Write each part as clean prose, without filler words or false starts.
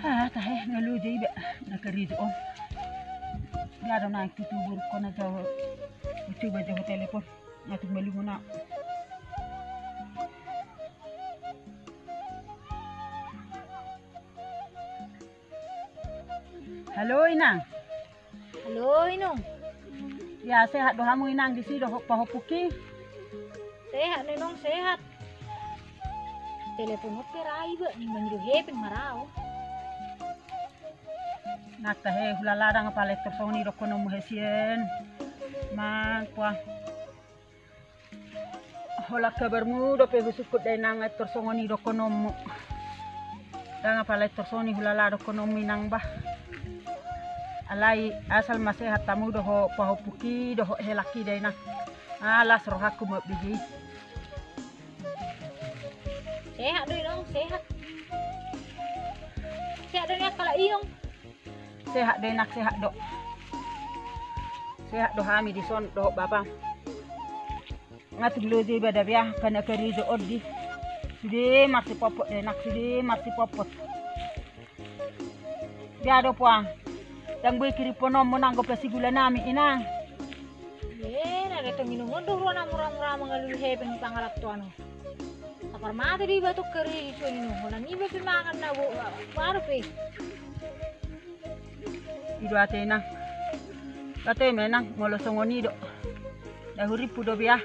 tahe ngalu jai be nakarizo om. Gado na tutubur ko na jaw coba jaw telepon ngatuk malumuna. Halo Inang. Halo Inong. Ya sehat doh kamu Inang di sini doh pahopuki. Sehat Inong sehat. Telepon mo perai ba ni manjuhe ping marao. Nak tahe hulala dang palet tersoni rokono muhesien. Mang kwa. Hola kabarmu do pe busukut dai nang tersoni rokono mu. Dang palet tersoni hulala rokono minang bah. Alai asal masih hatamu do pahopuki do helaki dai nang. Alas rohaku mo biji. Sehat doi dong, sehat. Sehat doi nak kalau iong. Sehat doi nak sehat dok. Sehat do hami di son do babang. Ngatuk loje bada biah kana karizo oddi. Sude masih popot doi nak sude masih popot. Dia do puang. Yang bui kiri ponom menanggo pesigula nami Inang. Na reto minum do ruana murah-murah mengalu hepeng pangalap tuano. Mata di batuk keri isu ini hola ni bepi mangan na baru pe. Ido ate Inang. Kate menang ngolo songoni do. Dahuri pudo biah.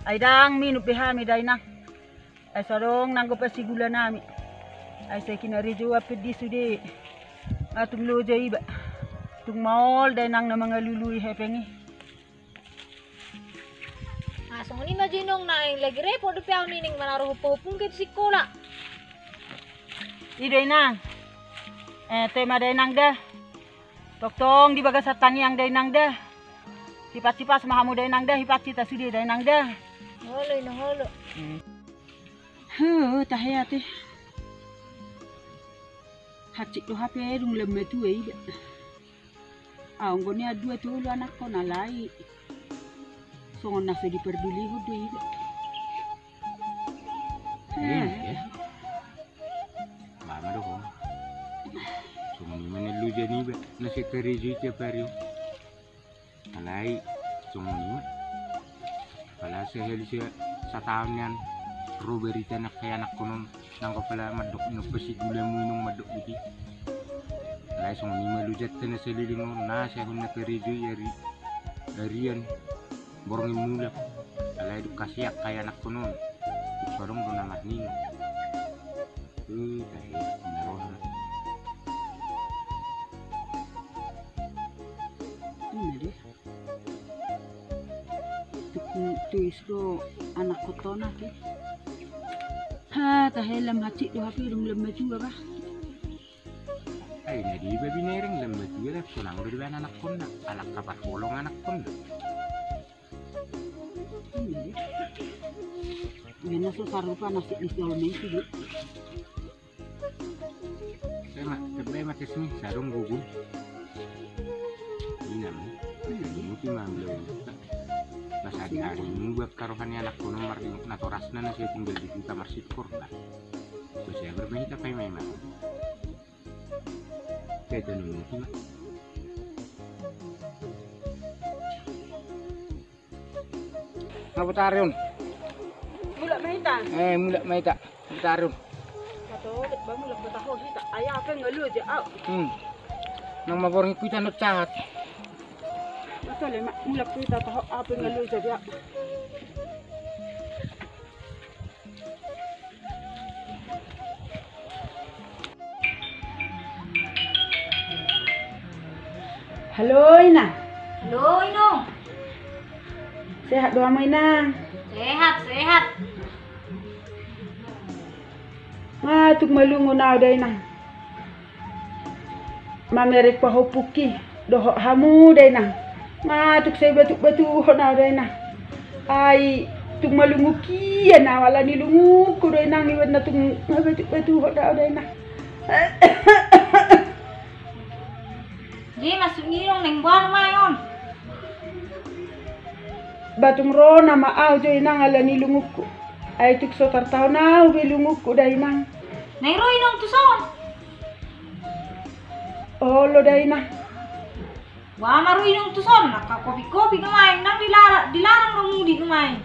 Aidang minum beha mi dainang. Ai sarong nanggo pesigula nami. Ai sekina rijo apedi sude. Atung loje iba. Tung maol dainang na mga lului hepengi. Asong ni majinong na lagi repot do piaw nining manaruh popung ket sikola. Ido Inang. Tema dainang dah. Toktong di bagas tangi yang dainang dah. Sipas-sipas mahamu dainang dah hipat cita sudi dainang dah. Holo ino holo. Tahayate. Hacik do HP dung lemme tu ei. Ngoni adu tu lu anak ko nalai. Songon nasa diperduli hudu iba. Ya. Mama doh. Songon mana lu jadi iba nasi kerizu tiap hari. Alai songon ini. Kalau sehari setahunian roberi anak kayak anak konon nangkap pala madok no pesi gula minum madok gitu. Alai songon ini lu jadi nasi lilingo nasi aku nak kerizu yari harian. Borongin mulak, alai edukasi kayak anak konon, sorong do nama nino. Kayak naroh. Ini deh. Tuis do anak kotona ke. Tahelam hacik do hapi dum lemme juga bah. Ay nadi babi nereng lemme juga lah, sunang do di anak konna, alak kapat bolong anak konna. Gana sarupa nasi di dolmen sih. Saya mati sini sarung gugur. Ini namanya. Mungkin manggil. Pas hari ini buat karohannya anak kuno mardi natorasna nasi tinggal di kamar sikur lah. Terus saya bermain apa yang memang. Kayak tenun mungkin. Apa tarun? Mulak mahita. Mulak mahita. Tarun. Kato, ba mulak bataho hita. Ayah apa ngalu aja. Nang maborong kita nak cat. Betul ya, mulak kita tahu apa ngalu aja. Halo Inang. Halo Inong. Sehat doa mo Inang. Sehat, sehat. Tuk malungo na day Inang. Mamerek pa hopuki. Doho hamu day Inang. Tuk say batu-batu ho na day Inang. Ay tuk malungo kiya na wala nilungo ko day Inang iwan na tuk batu-batu ho na day Inang. Di masuk ngirong neng buan mayon. Batung rona maaw jo Inang ala nilungo ko. Ay tuk so tartaw na ube lungo ko day Inang. Neng ro Inong tuson. Oh, lo dai na. Wah, maru inung tu son, nak kopi-kopi kemain, nang dilarang dong mudi kemain.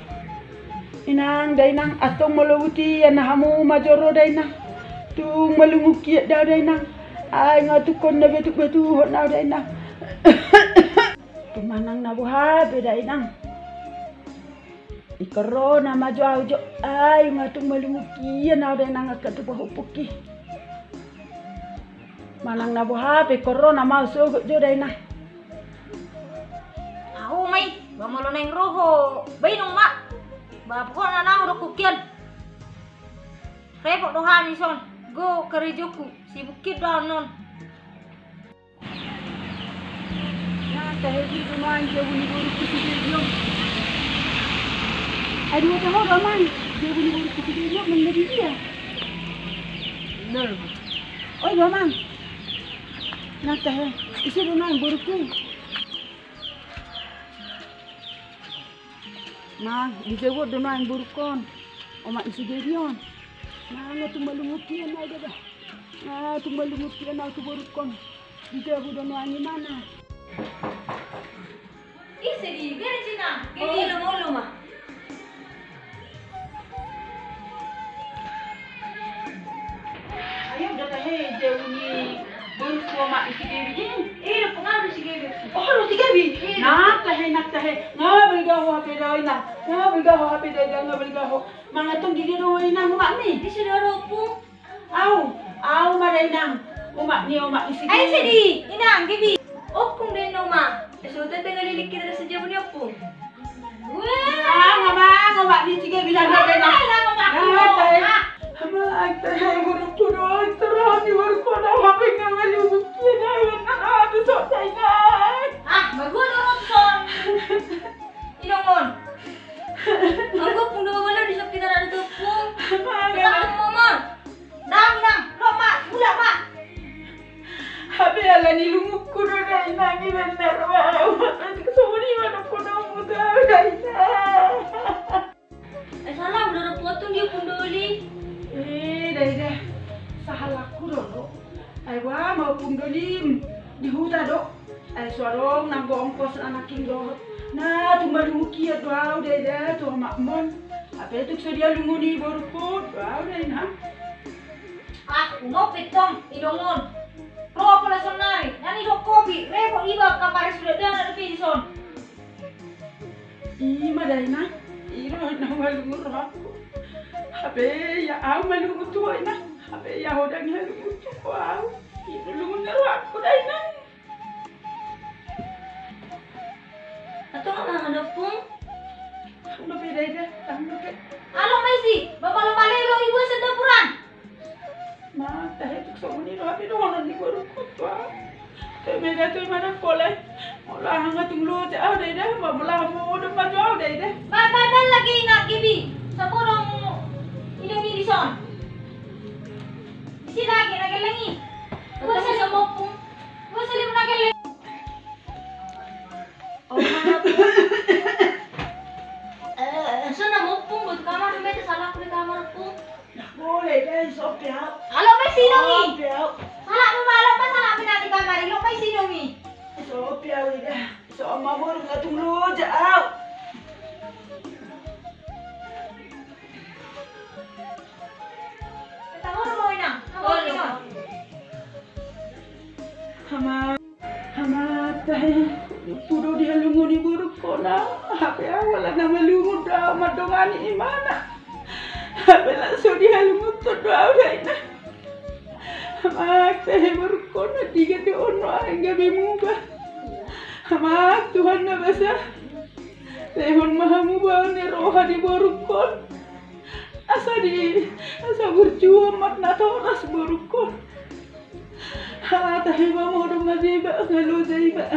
Inang dai nang atong malawuti na hamu majoro dai na. Tung malunguki daw dai nang. Ay nga tukon na betuk-betu hot na dai nang. Tumanang na buhat dai nang. Ikaro na maju aujo. Ay nga tung malunguki na dai nang akat tupahupuki. Manang na buhat ikaro na mau sugo jo dai nang. Aku mai, ba malo nang roho, bainong mak. Ba ko na nang ro kukian. Repot dohan son, go kerejoku, si bukit down non. Ya tahi rumah je bunyi buru kusidio. Aduh tahu ramai, je bunyi buru kusidio menjadi dia. Benar. Oh ramai. Nak tahi, isi rumah buruku. Nah, disebut dengan burukon. Omak isi gerion. Nah, tu malumukian ada dah. Nah, tu malumukian aku burukon. Disebut dengan mana? Ih, sedih, biar Cina. Gini lo mah. Ayo dah tahu jauh ni burukon omak isi gerion. Pengaruh si Gaby. Oh, lu tiga bi. Nak tahu. Ngah bergaho hape dah ina. Ngah bergaho hape dah ngah bergaho. Mangatong di ro ina omak ni. Di sudah ropo. Au marenang. Omak ni omak isi. Ay, sedih. Inang, Gaby. Opung din no ma. Sudah tengah lilik kita sejauh ni opung. Wah. Ngabang omak ni tiga bilang dah ina. Hamak tahu burukon terang ni burukon hape ngawali bukit dah ina. Tu sok jangan. Bagus orang son. Inongon. Aku pun dua malam di sekitar ada tepung. Ketemu mama. Dang, loma, budak mak. Hape ala ni lumuk kudo dah ina ni benar wah. Semua ni mana kudo muda dah ina. Salah udah potong dia pun doli. Dah. Salah kudo. Ay wah mau pundolim di hutan dok. Ay suarong nang ongkos anak king nah tu maluki ya doa dah tu makmon. Apa itu sedia lunguni baru pun doa dah nah. Ngopi tong, idongon. Roh pula sonari. Nani dok kopi. Repot iba kapare sudah dah ada di son. Ima dah nah. Iro na malungur aku. Apa ya au malungur tu ina. Apa ya hodang halungur tu au. Iro lungur aku dah nah. Atau nggak ngedepung? Udah beda dah, tangguh ke. Halo Messi, bapak lo balik lo ibu sedapuran. Nah, tahu tu semua ni lo habis orang ni baru kuat. Tapi beda tu mana kolej. Mula hanga tunggu jauh dah, mula mau depan jauh dah. Bye lagi nak Gaby. Saborong ini di son. Isi lagi nak lagi. Gua sa mopung. Gua salim nak lagi. Oh mana pun. Sana mopung buat kamar rumah salah aku di kamar pun. Boleh dah, sopia. Halo Messi dong. Sopia. Salah malam pas salah pindah di kamar. Lo Messi dong. Sopia dah. Sama baru nggak tunggu jauh. Tahu mau inang. Hama tahu. Pudo dia lungu ni buruk kona. Apa awal nama lungu dah madongani di mana? Apa langsung dia lungu tu dah ina. Hama tahu buruk kona tiga tu orang enggak bimubah. Hama Tuhan na basa. Lehon mahamu bawa ni roha di buruk kon. Asa berjuang mat na toras buruk kon. Tahu mau orang majiba ngalu jaiba.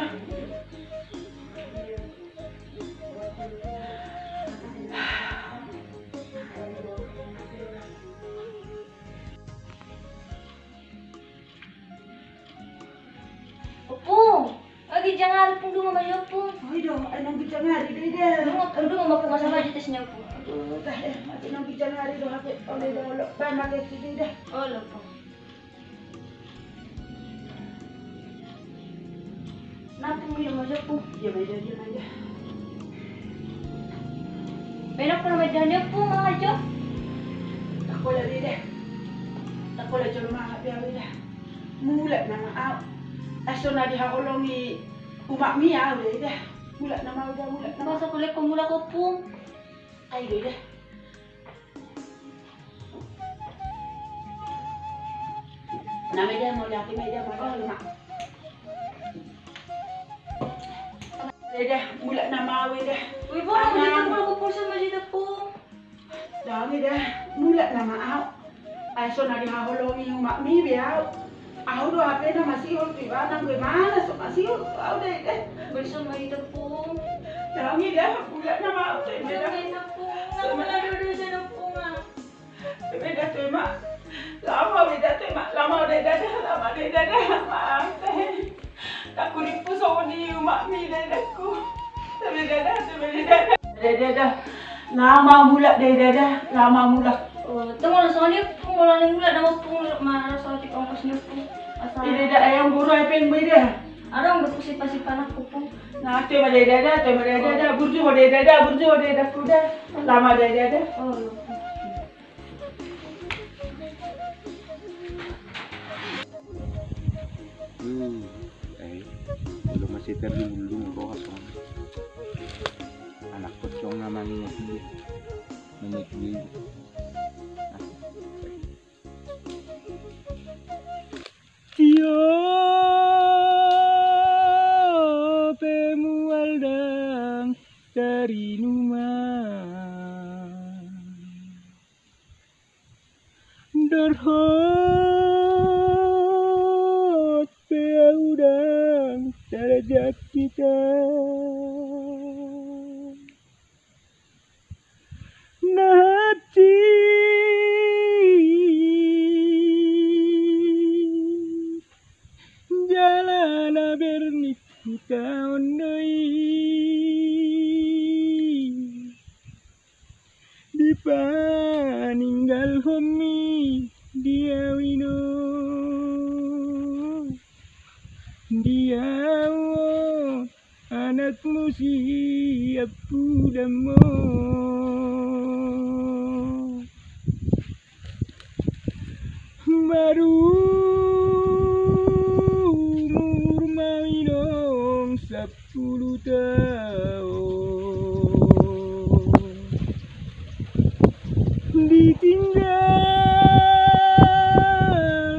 Opung, lagi jangan pun dulu mama opung. Oi dong, anong bicara hari dia. Dulu mama pun masa aja tesnya opung. Aduh, dah mati nang bicara hari dong HP oleh dong. Ban makai sini dah. Oh, opung. minum aja Pung. Diam aja, diam aja. Benak pun medan dia Pung aja. Tak boleh deh. Tak boleh cuma biar dah. Mulai nama au. Asal nadi hakolongi umak mia udah dah. Mulai nama udah mulai nama. Masa kulit kumula ko Pung. Ayo dah. Nama dia mau lihat media mana lemak. Dah mulai nama awe dah. Wih Pung, jangan kalau ko pulsa masih Pung. Jangan dah mulai nama au. Asal nadi hakolongi umak mia biar. Aku doa apa nama masih ul tiba nang gue mana so masih ul au deh. Bersama masih Pung. Jangan dah mulai nama au deh. Masih Pung. Nama dulu saya Pung ah. Beda tu mak. Lama beda tu mak. Lama beda dah. Maaf teh. Tak kuripu sama ni mak mi dah aku. Beda dah. Lama mula dah. Lama mula. Tunggu langsung dia Pung mulai nama Pung mana soal di kampusnya Pung. Asal. Beda dah ayam guru ayam beda. Ada udah pusing-pasipan aku Pung. Nah, tu beda dah. Burju dah sudah. Lama dah. Oh. Belum masih terlindung kosong. Anak kosong namanya dia. Menikmati. Siapa mualdang dari rumah Dorhot peudang derajat kita Nati jalan bernit tahun di paninggal homi dia wino dia anakmu siap pudamo baru umur maminong 10 tahun ditinggal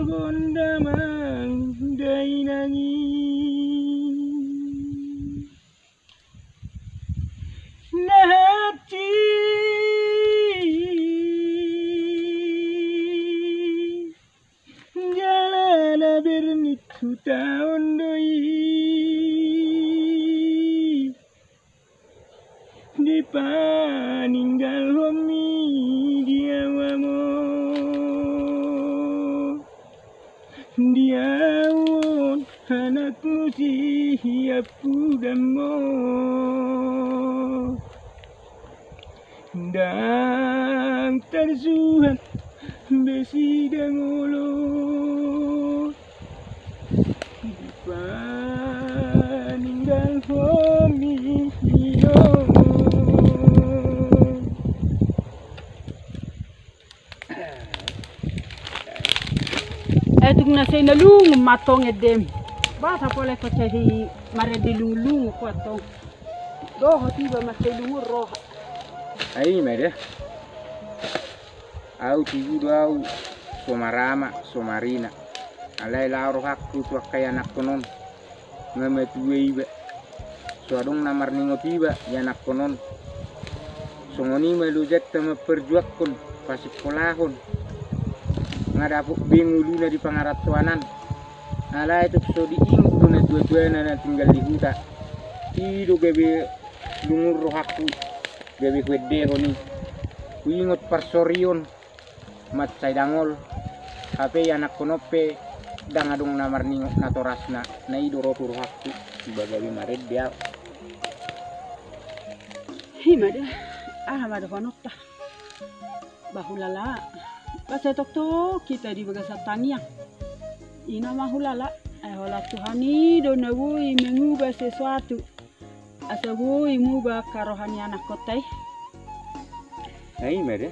gondamang dai nangis nahati jalan bernit tahun di paninggal homi dia wamo dia won anakmu siap pudamo dan tersuhan besi dangolo di paninggal homi Tung na say nalung matong edem. Bata pole ko tahi mare de lung ko to. Do hoti ba masay lung roha. Ai mere. Au tigu au somarama somarina. Alai lauro hakku tu kaya anak konon. Ngame tuwe ibe. Suadong namar ningo tiba ya anak konon. Songoni melujat tema perjuakon pasik kolahon. Ngadapuk bingung na di pangaratuanan. Ala itu so diingku na dua-dua na tinggal di huta. Tido gabe lungur rohaku gabe kwede honi. Kuingot parsorion mat dangol. Hape anak konope dangadong namar ningot na torasna na idoro rohaku ibagawi mared dia. Himada. Mada konotta. Bahulala. Basta tokto kita di bagasat tania. Ina mahulala. Hola Tuhani do na wui mengubah sesuatu. Asa wui mengubah karohani anak kotai. Ay, mere.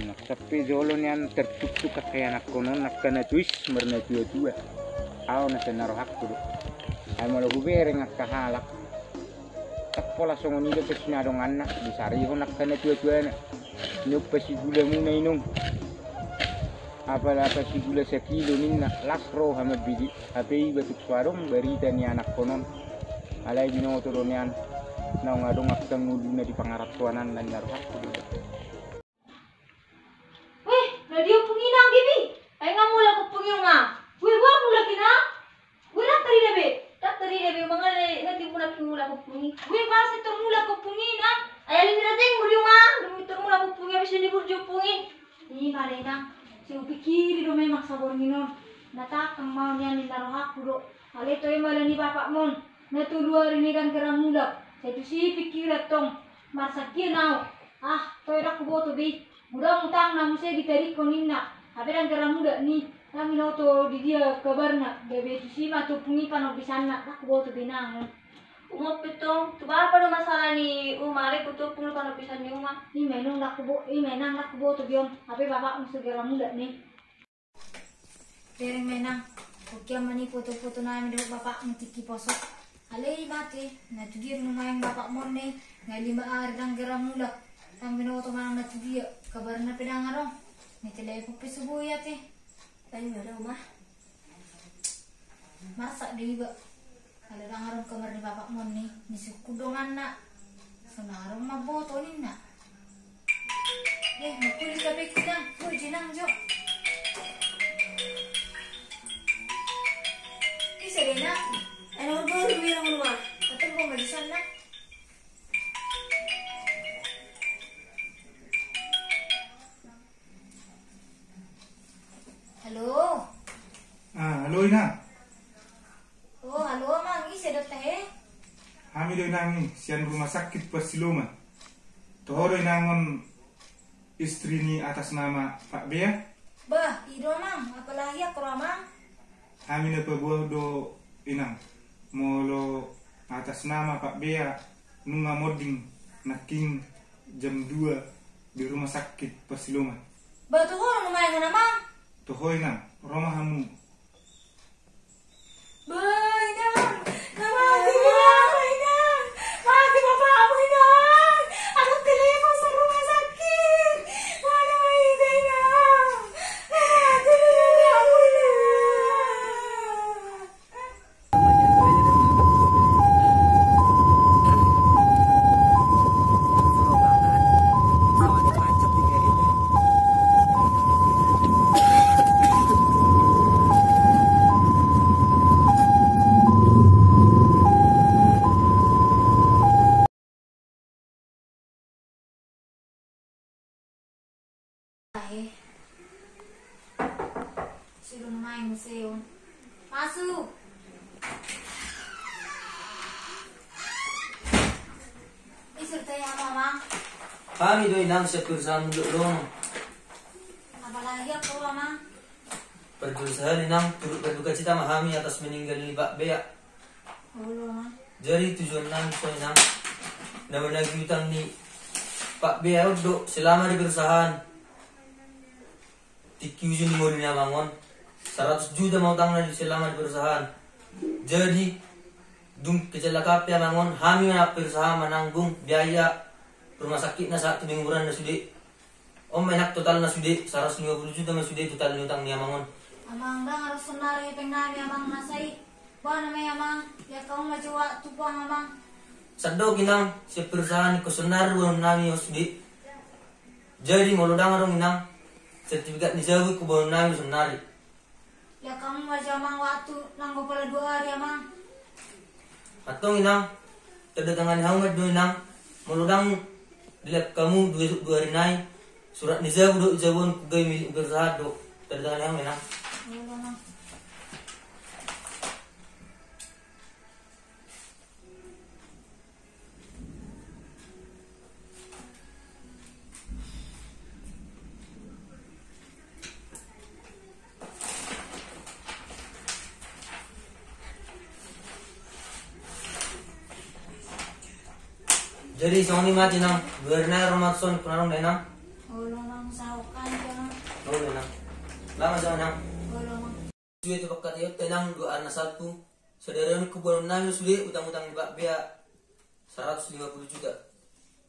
Naksapi jolo niyan tertutup kaya anak konon nakana tuis marna tua. Aw na senarohak kudu. Ay malo hubere ngakahalak. Tak pola songoni do pesnya dong anak disari ho nakana tua na. Nyup pesi gula muna inung. Apa si gula sekilo minna lasro hama bidi. Habei batuk suarong berita ni anak konon. Alay binoto do niyan. Nau ngadong akang nguduna di pangaratuanan dan narohak kudu. Radio punginang bibi. Ay nga mula ko pungyo ma. Gue gua mula kina. Gue dak tari debe mangale ngati mula ko pungi. Gue basi termula ko pungi na. Ay alin nating muri ma. Dumi termula ko pungi abis ni burjo pungi. Ni malena. Si upikiri do memang sabor minon. Natakang mau niyan ni narohak kudo. Ale to imala ni bapak mon. Natuluar ini kan gerang mula. Saya tu si pikirat tong. Marsakir nau. To dak ko boto bi. Mudah utang namun saya ditarik konina. Tapi dan kerang muda ni, kami noto di dia kabarna. Bebe tu si matu pungi panok di sana. Aku bawa tu benang. Umop petong, tu apa do masalah ni? Umare kutu pungi panok di sana umah. Ni menang nak aku bawa tu biom. Tapi bapak mesti kerang muda ni. Tereng menang. Oke mani foto-foto naik dengan bapak mutiki posok. Alai mati. Nah tu dia rumah yang bapak mon ni. Ngali baar dan kerang muda. Ang binoto man na tudiya, kabar na pinangarong. May telepo pisubuyat eh. Tayo na daw ma. Masak di ba? Kalarang kamar ni bapak mo ni sukudongan na. Sunarong maboto ni na. Magkulit ka pa kudang. Uy, jinang jo. Isa rin na. Ano ba bilang mo ma? Atong ko malisan na. Halo. Halo ina. Oh, halo mang, isa dot tahe. Kami do inang sian rumah sakit Persiloma. Tohoro inangon istri ni atas nama Pak Bea. Bah, ido mang, apalagi aku ramang. Kami na pabuah do inang molo atas nama Pak Bea nunga moding naking jam 2 di rumah sakit Persiloma. Bah, tuh kok lumayan mana mang? Toho inang, rumah kamu. Bah, inang, namati bilang inang, mati bapakmu inang. Aku telepon sa rumah sakit. Mana mahiga inang? Mati bilang aku inang. Suruh main museum. Masuk. Isertai apa, Mang? Kami do inang sa perusahaan doon. Apalagi aku, Mang? Perusahaan inang turut berduka cita memahami atas meninggal ni Pak Bea. Halo, Mang. Jadi tujuan namin so inang na menagih utang ni Pak Bea do selama di perusahaan. Tikiusin di modal niya mangon. 100 juta mau utang na selama di perusahaan. Jadi dung kecelakaan ya mangon, kami na perusahaan menanggung biaya rumah sakit na sa mingguan na sudi. Menak total na sudi 150 juta na sudi total ni utang niya mangon. Amang dah harus senari pengnami amang nasai. Ba namanya amang ya kau majuwa tupang amang. Saddo kinang si perusahaan ko sonar buang nami sudi. Jadi molodang arong inang sertifikat ni sawi ko buang nami sonari. Ya kamu majuwa amang waktu nanggo pala 2 hari amang. Atong inang kedatangan Muhammad do inang molodang dilap kamu 2 hari nai surat ni sawi do jabon ko gay milik perusahaan do kedatangan inang. Halo, Mang. Jadi song ni mati nang berna romatson punarong nang. Ulo nang sahukan ka nang. No nang. Lama sa nang. Ulo nang. Sudah tu pakat yo tenang do anak satu. Saudara ku baru nang sudah utang-utang Pak Bea 150 juta.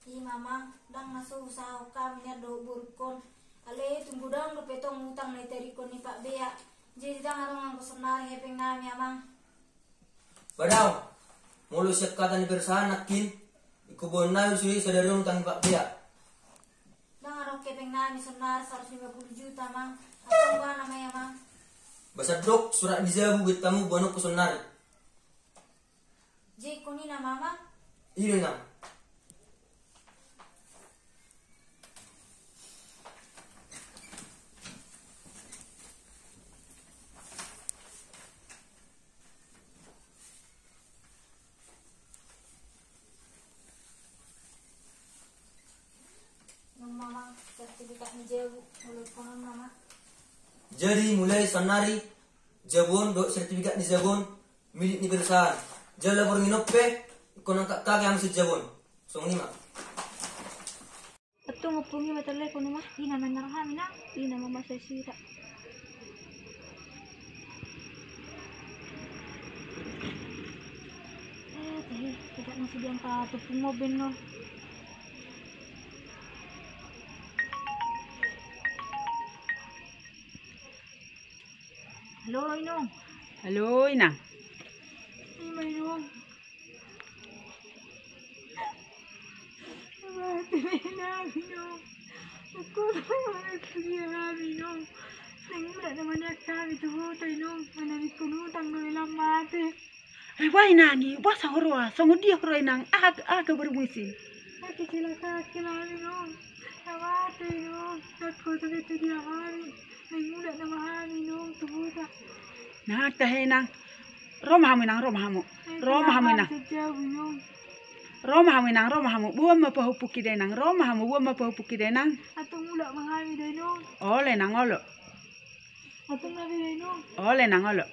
Iya mama, dang naso usaha kami niya do burkon. Ale tunggu dang do petong utang na terikon ni Pak Bea. Jadi dang arong ang kusenari hepeng nami amang. Badaw. Mulu siap kata ni persahan nakin. Iku bonal sudah saudara utang Pak Bea. Dang arong kepeng nami senar 150 juta mang. Atong ba namanya mang? Basa dok surat dijabu buat kamu bono kusonar. Jadi kuni na mama? Ini nang. Nung mama sertifikat ni Jewu mulut konon mama. Jadi mulai sanari jabon do sertifikat di jabon milik ni perusahaan. Jala por nginope konang kak yang sejabon. Song lima. Ito ngupungi matalay ko naman. Di naman nakahami na. Di naman masasira. Tidak nasi diang patupong mobil no. Halo Inong. Halo, Inang. Ay may Inong. Mati na Inong. Ako naman nagsiya kami Inong. Nangula naman niya kami tuhuta Inong. Manamit kunutang no ilang mati. Wah, Inang, wah sahurwa. Songo dia horo Inang. Aga bermusi. Nakikilaka kami Inong. Namati Inong. Ako tuloy dia kami. Nangula naman kami Inong tuhuta. Nah, teh Inang. Romahamu Inang, romahamu. Romahamu Inang. Sejauh Inong. Romahamu Inang, romahamu. Buam mapahupuki denang. Romahamu buam mapahupuki denang. Atong mula mangami Inong. Ole nang olo. Atong nabi Inong. Ole nang olo.